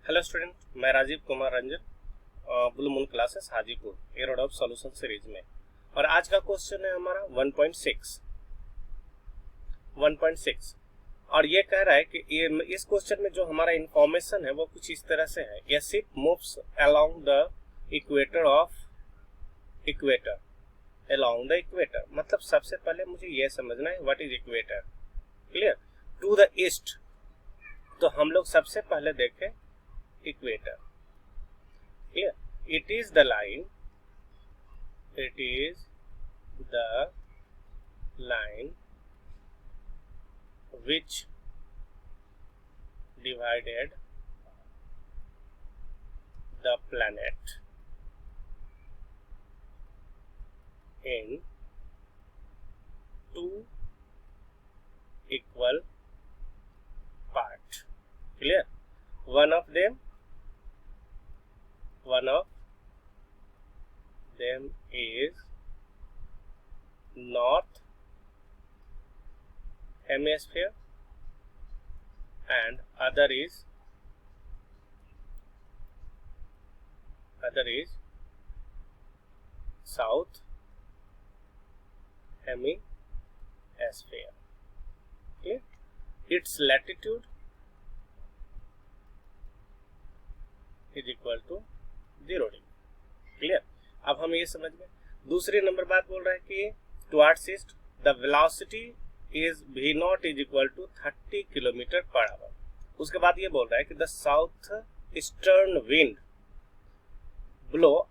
Hello student, मैं Rajiv Kumar Ranjan, blue moon classes Hajipur एरोड of solution series में। और आज का क्वेश्चन है हमारा 1.6 और ये कह रहा है कि इस क्वेश्चन में जो हमारा इंफॉर्मेशन है वो कुछ इस तरह से है। ये ship moves along the equator along the equator. मतलब सबसे पहले मुझे ये समझना है what is equator. Clear? To the east. तो हम लोग सबसे पहले देखें equator. Here it is the line which divided the planet in two equal parts. Clear? One of them is north hemisphere and other is south hemisphere. Okay? Its latitude is equal to 0 degree. Clear? अब हम ये समझ गए। दूसरी number बात बोल रहा है कि towards east the velocity is v not is equal to 30 kilometre per hour. उसके बाद ये बोल रहा है कि the south eastern wind blow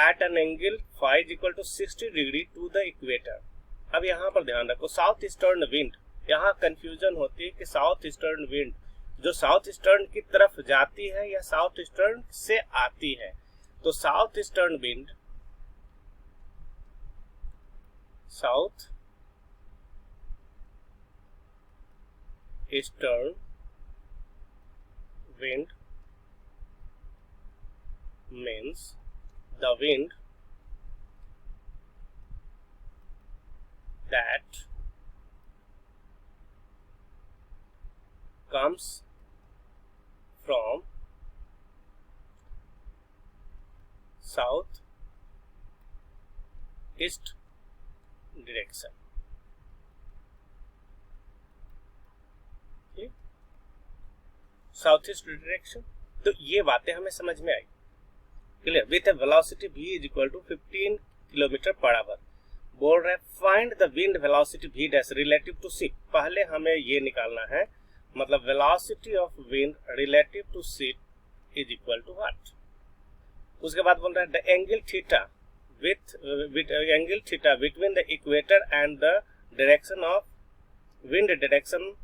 at an angle phi is equal to 60 degree to the equator. अब यहाँ पर ध्यान रखो, साउथ ईस्टर्न विंड, यहाँ कंफ्यूजन होती है कि साउथ ईस्टर्न विंड जो साउथ ईस्टर्न की तरफ जाती है या साउथ ईस्टर्न से आती है। तो south eastern wind means the wind that comes from south east direction। South east direction. तो ये बातें हमें समझ में आई। Clear? With a velocity v is equal to 15 kilometre per hour. बोल रहे find the wind velocity v dash relative to ship. पहले हमें ये निकालना है, मतलब velocity of wind relative to ship is equal to what. उसके बाद बोल रहा है the angle theta between the equator and the direction of wind direction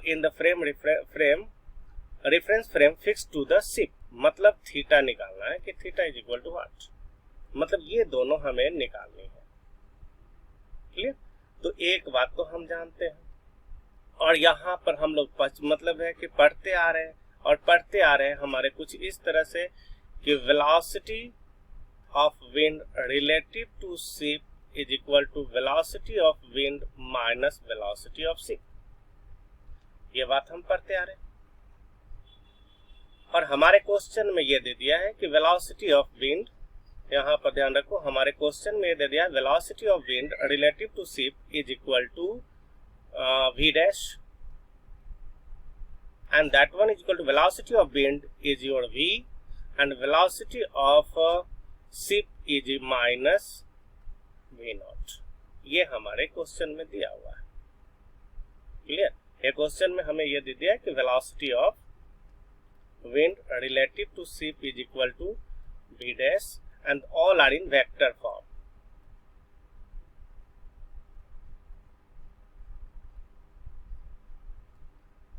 in the reference frame fix to the ship. मतलब थीटा निकालना है कि theta is equal to what. मतलब ये दोनों हमें निकालनी है। क्लियर? तो एक बात तो हम जानते हैं, और यहाँ पर हम लोग मतलब है कि पढ़ते आ रहे हैं हमारे कुछ इस तरह से कि velocity of wind relative to ship is equal to velocity of wind minus velocity of ship. ये बात हम पढ़ते आ रहे हैं। और हमारे क्वेश्चन में ये दे दिया है कि वेलोसिटी ऑफ विंड, यहाँ पर ध्यान रखो, हमारे क्वेश्चन में दे दिया velocity of wind relative to ship is equal to v dash and that one is equal to velocity of wind is your v and velocity of ship is minus v naught। ये हमारे question में दिया हुआ है। Clear? ये question में हमें ये दे दिया है कि velocity of wind relative to ship is equal to v dash and all are in vector form।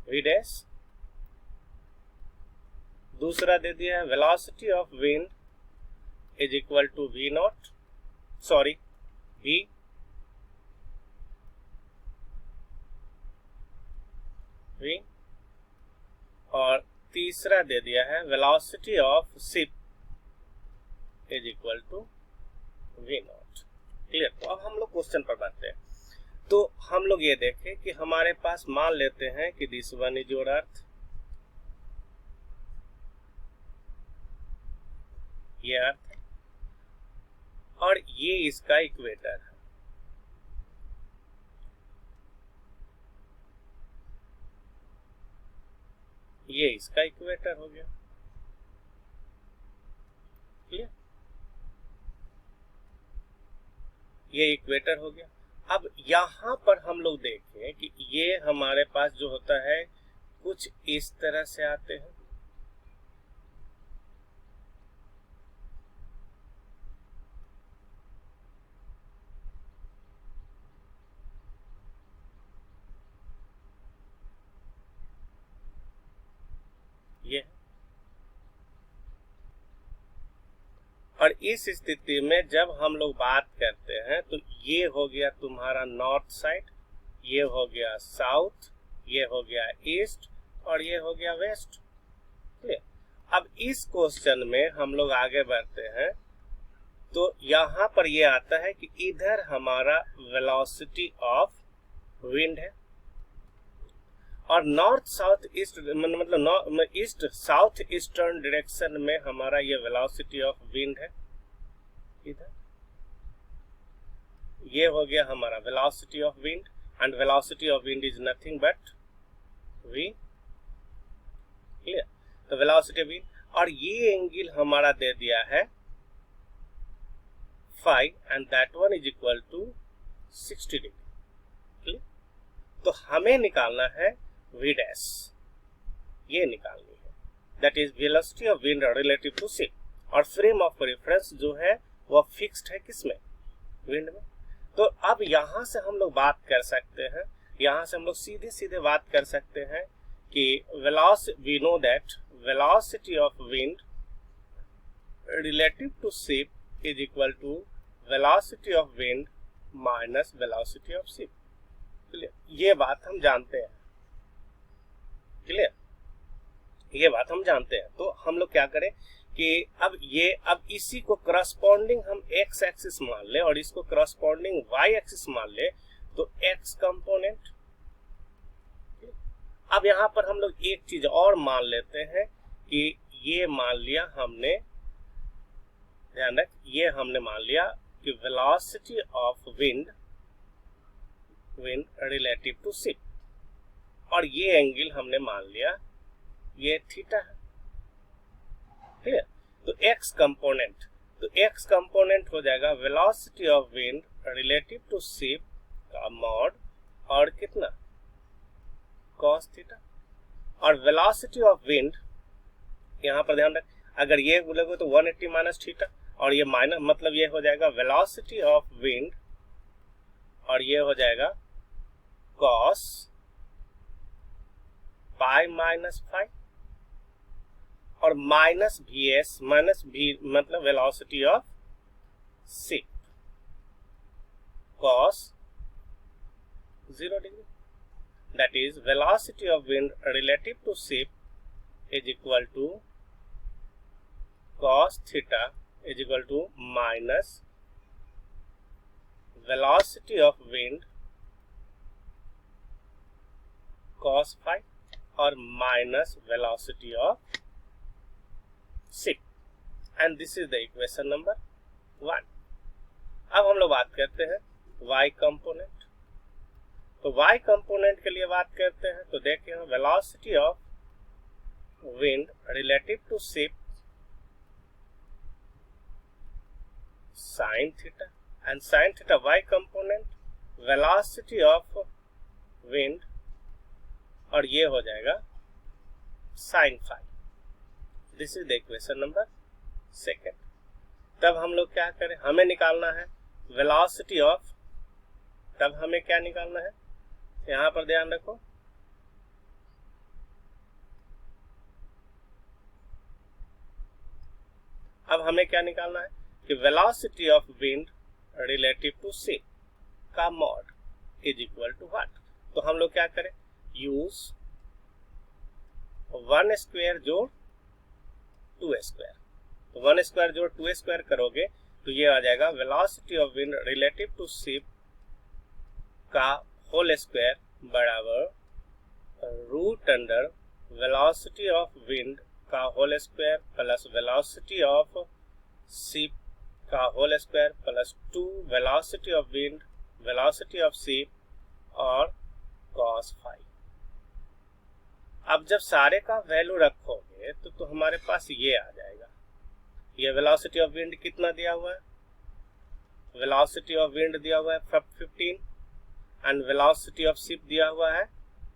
v dash, दूसरा दे दिया है velocity of wind is equal to v not, sorry v, और तीसरा दे दिया है velocity of ship is equal to v not. Clear? तो अब हम लोग क्वेश्चन पर बढ़ते हैं। तो हम लोग ये देखें कि हमारे पास मान लेते हैं कि this one is your earth, ये अर्थ है और ये इसका इक्वेटर है। ये इसका इक्वेटर हो गया। क्लियर? ये इक्वेटर हो गया। अब यहाँ पर हम लोग देखें कि ये हमारे पास जो होता है कुछ इस तरह से आते हैं। ये और इस स्थिति में जब हम लोग बात करते हैं तो ये हो गया तुम्हारा नॉर्थ साइड, ये हो गया साउथ, ये हो गया ईस्ट और ये हो गया वेस्ट। क्लियर? अब इस क्वेश्चन में हम लोग आगे बढ़ते हैं तो यहाँ पर ये आता है कि इधर हमारा वेलोसिटी ऑफ विंड है और नॉर्थ साउथ ईस्ट मतलब ईस्ट साउथ ईस्टर्न डायरेक्शन में हमारा ये वेलोसिटी ऑफ विंड है। इधर ये हो गया हमारा velocity of wind and velocity of wind is nothing but v। Clear? तो वेलोसिटी ऑफ विंड और ये एंगल हमारा दे दिया है phi and that one is equal to 60 degree. Clear? तो हमें निकालना है v डैश, ये निकालनी है, that is velocity of wind relative to ship और फ्रेम ऑफ रेफरेंस जो है वो फिक्स्ड है किसमें? विंड में। तो अब यहां से हम लोग बात कर सकते हैं, यहां से हम लोग सीधे सीधे बात कर सकते हैं कि we know that velocity of wind relative to ship is equal to velocity of wind minus velocity of ship. Clear? ये बात हम जानते हैं। क्लियर? ये बात हम जानते हैं। तो हम लोग क्या करें कि अब इसी को करस्पॉन्डिंग हम x एक्सिस मान ले और इसको करस्पॉन्डिंग y एक्सिस मान ले तो x कंपोनेंट। अब यहाँ पर हम लोग एक चीज और मान लेते हैं कि ये मान लिया हमने, ध्यान रख, ये हमने मान लिया कि velocity of wind relative to ship और ये एंगल हमने मान लिया ये थीटा है। क्लियर? तो x कंपोनेंट हो जाएगा velocity of wind relative to ship का मॉड और कितना cos थीटा और वेलोसिटी ऑफ विंड यहाँ पर ध्यान रख, अगर ये बोलोगे तो 180 माइनस थीटा और ये माइनस मतलब ये हो जाएगा वेलोसिटी ऑफ विंड और ये हो जाएगा cos पाई माइनस फाइव और माइनस vs माइनस v मतलब velocity of ship cos 0 degree, that is velocity of wind relative to ship is equal to cos theta is equal to minus velocity of wind cos 5 और minus velocity of ship and this is the equation number 1। अब हम लोग बात करते हैं y component. तो y component के लिए बात करते हैं तो देखिए velocity of wind relative to ship sin theta and sin theta y component velocity of wind और ये हो जाएगा sin 5। This is the equation number 2। तब हम लोग क्या करें, हमें निकालना है वेलोसिटी ऑफ, तब हमें क्या निकालना है, यहां पर ध्यान रखो, अब हमें क्या निकालना है कि velocity of wind relative to ship का mod is equal to what. तो हम लोग क्या करें, यूज 1 स्क्वायर जोड़ 2 स्क्वायर, तो 1 स्क्वायर जोड़ 2 स्क्वायर करोगे तो ये आ जाएगा velocity of wind relative to ship का होल स्क्वायर बराबर root under velocity of wind का whole square plus velocity of ship का whole square plus 2 velocity of wind, velocity of ship और cos फाई। अब जब सारे का वैल्यू रखोगे तो हमारे पास ये आ जाएगा। ये वेलोसिटी ऑफ विंड कितना दिया हुआ है, वेलोसिटी ऑफ विंड दिया हुआ है 15 एंड वेलोसिटी ऑफ शिप दिया हुआ है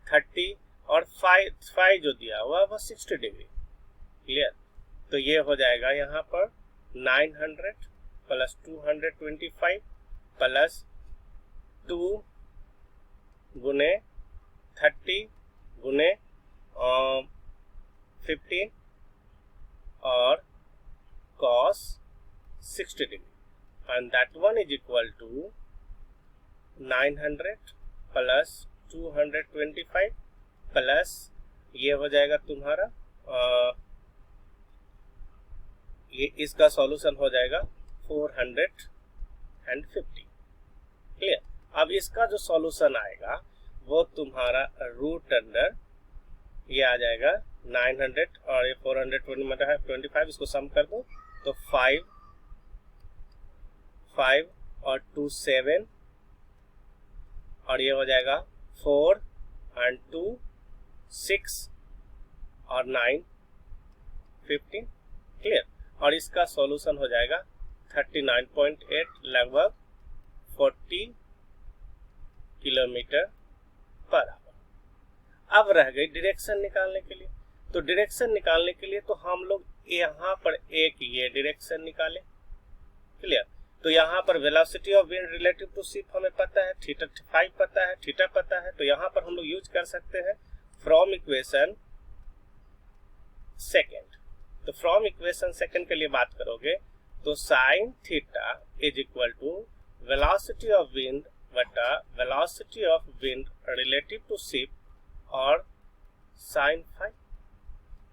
30 और फाई जो दिया हुआ है वो 60 डिग्री। क्लियर? तो ये हो जाएगा यहाँ पर 900 प्लस 225 प्लस 2 गुने 30 गुने 15 और cos 60 degree and that one is equal to 900 plus 225 plus ये हो जाएगा तुम्हारा ये इसका सॉल्यूशन हो जाएगा 450। क्लियर? अब इसका जो सॉल्यूशन आएगा वो तुम्हारा रूट अंडर ये आ जाएगा 900 और ये 425, इसको सम कर दो तो 5 और 2 7 और ये हो जाएगा 4 एंड 2 6 और 9 15। क्लियर? और इसका सॉल्यूशन हो जाएगा 39.8 लगभग 40 किलोमीटर पर आवर। अब रह गई डायरेक्शन निकालने के लिए। तो डायरेक्शन निकालने के लिए तो हम लोग यहाँ पर एक ये डायरेक्शन निकाले। क्लियर? तो यहाँ पर velocity of wind relative to ship हमें पता है, थीटा 5 पता है, थीटा पता है, तो यहाँ पर हम लोग यूज कर सकते हैं फ्रॉम इक्वेशन सेकेंड। तो फ्रॉम इक्वेशन सेकेंड के लिए बात करोगे तो sine theta is equal to velocity of wind बटा velocity of wind relative to ship और sine phi,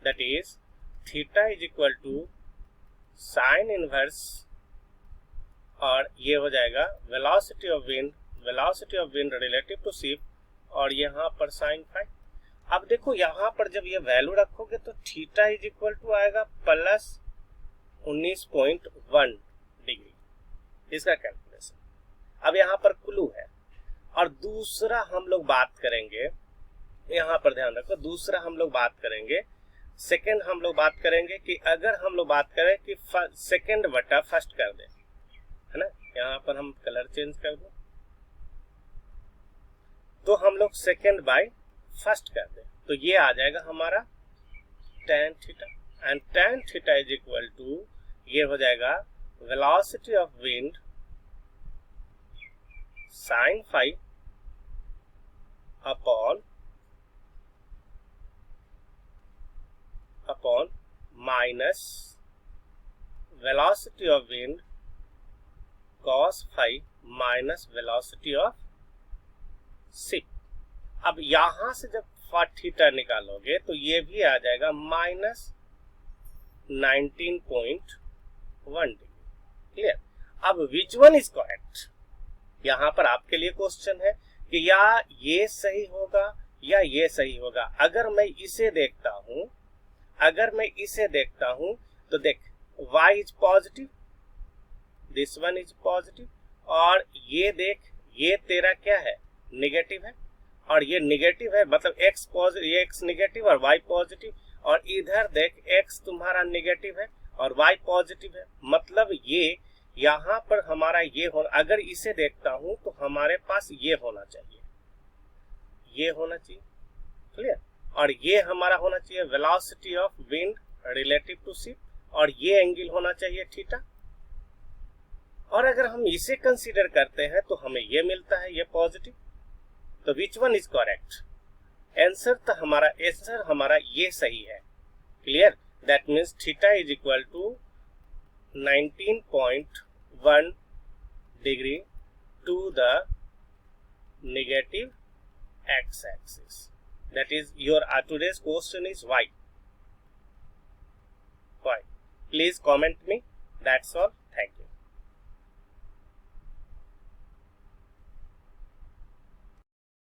that is theta is equal to sine inverse और ये हो जाएगा velocity of wind relative to ship और यहाँ पर साइन फाई। अब देखो यहाँ पर जब ये वैल्यू रखोगे तो थीटा इज इक्वल टू आएगा प्लस 19.1 डिग्री, इसका कैलकुलेशन। अब यहाँ पर क्लू है। और दूसरा हम लोग बात करेंगे, यहाँ पर ध्यान रखो, दूसरा हम लोग बात करेंगे सेकंड, हम लोग बात करेंगे कि अगर हम लोग बात करें कि सेकंड बटा फर्स्ट कर दे, है ना, यहाँ पर हम कलर चेंज कर दो तो हम लोग सेकंड बाय फर्स्ट कर दे तो ये आ जाएगा हमारा tan theta and tan theta is equal to ये हो जाएगा velocity of wind sine phi upon minus velocity of wind cos phi minus velocity of ship. अब यहां से जब थीटा निकालोगे तो ये भी आ जाएगा माइनस 19.1 डिग्री। क्लियर? अब विच वन इज करेक्ट, यहां पर आपके लिए क्वेश्चन है कि या ये सही होगा या ये सही होगा। अगर मैं इसे देखता हूं तो देख y is positive, this one is positive, और ये देख ये तेरा क्या है, नेगेटिव है, और ये नेगेटिव है, मतलब x पॉजिटिव, ये x नेगेटिव और y पॉजिटिव, और इधर देख x तुम्हारा नेगेटिव है और y पॉजिटिव है, मतलब ये यहाँ पर हमारा ये हो, अगर इसे देखता हूं तो हमारे पास ये होना चाहिए, ये होना चाहिए। क्लियर? और ये हमारा होना चाहिए velocity of wind relative to ship, और ये एंगल होना चाहिए थीटा। और अगर हम इसे कंसीडर करते हैं तो हमें ये मिलता है, ये पॉजिटिव। तो which one is correct? Answer हमारा ये सही है। Clear? That means theta is equal to 19.1 degree to the negative x axis. That is your today's question is why. Please comment me. That's all.